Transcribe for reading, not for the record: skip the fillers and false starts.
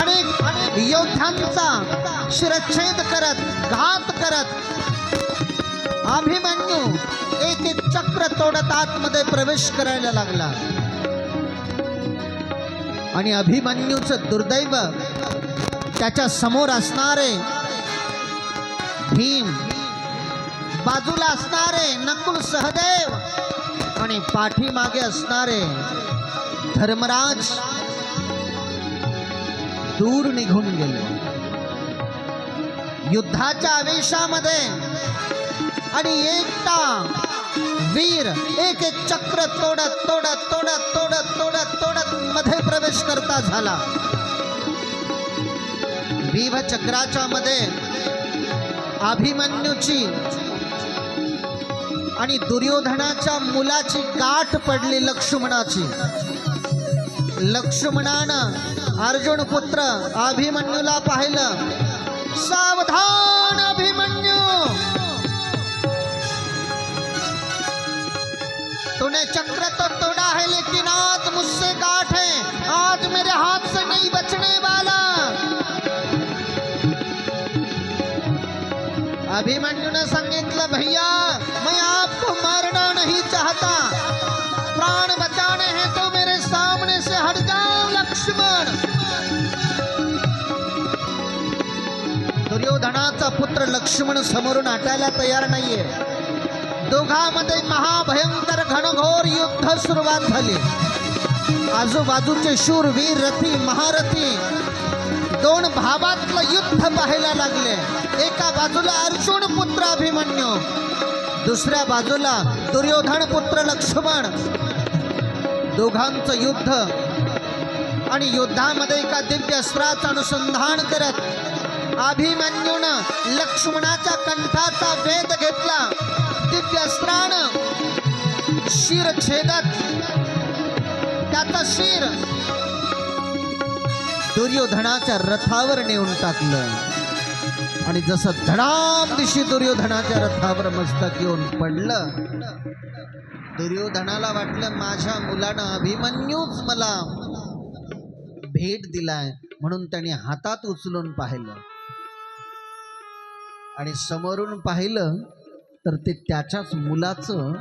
अनेक योद्ध्यांचा शिरच्छेद करत घात करत अभिमन्यू एक एक चक्र तोडत आतमध्ये प्रवेश करायला लागला। आणि अभिमन्यूचं दुर्दैव त्याच्या समोर असणारे भीम, बाजूला असणारे नकुल सहदेव आणि पाठीमागे असणारे धर्मराज दूर निघून गेले। युद्धाच्या आवेशामध्ये आणि एकटा वीर एक एक चक्र तोडत तोडत तोडत तोडत तोडत तोडत मध्ये प्रवेश करता झाला। विभ चक्राच्या मध्ये अभिमन्यूची आणि दुर्योधनाच्या मुलाची गाठ पडली लक्ष्मणाची। लक्ष्मणानं अर्जुन पुत्र अभिमन्यूला पाहिलं, सावधान अभिमन्यू, तूने चक्र तो तोड़ा है लेकिन आज मुझसे गाठ है, आज मेरे हाथ से नहीं बचने वाला। अभिमन्यू ने सांगितलं, भैया मैं आपको मारना नहीं चाहता, प्राण बचाने हैं तो मेरे सामने से हट जाओ लक्ष्मण। दुर्योधनाचा पुत्र लक्ष्मण समोरून हटायला तयार नाहीये। दोघांमध्ये महाभयंकर घनघोर युद्ध सुरुवात झाली। आजूबाजूचे शूरवीर रथी महारथी दोन भावातलं युद्ध पाहायला लागले। एका बाजूला अर्जुन पुत्र अभिमन्यू, दुसऱ्या बाजूला दुर्योधन पुत्र लक्ष्मण। दोघांचं युद्ध आणि युद्धामध्ये एका दिव्य अस्त्राचं अनुसंधान करत अभिमन्यूनं लक्ष्मणाच्या कंठाचा वेध घेतला। दिव्य अस्त्रानं शिर छेदत त्याचं शिर दुर्योधनाच्या रथावर नेऊन टाकलं। आणि जसं धडाम दिशी दुर्योधनाच्या रथावर मस्तक येऊन पडलं, दुर्योधनाला वाटलं माझ्या मुलानं अभिमन्यूच मला भेट दिलाय, म्हणून त्याने हातात उचलून पाहिलं आणि समोरून पाहिलं तर ते त्याच्याच मुलाचं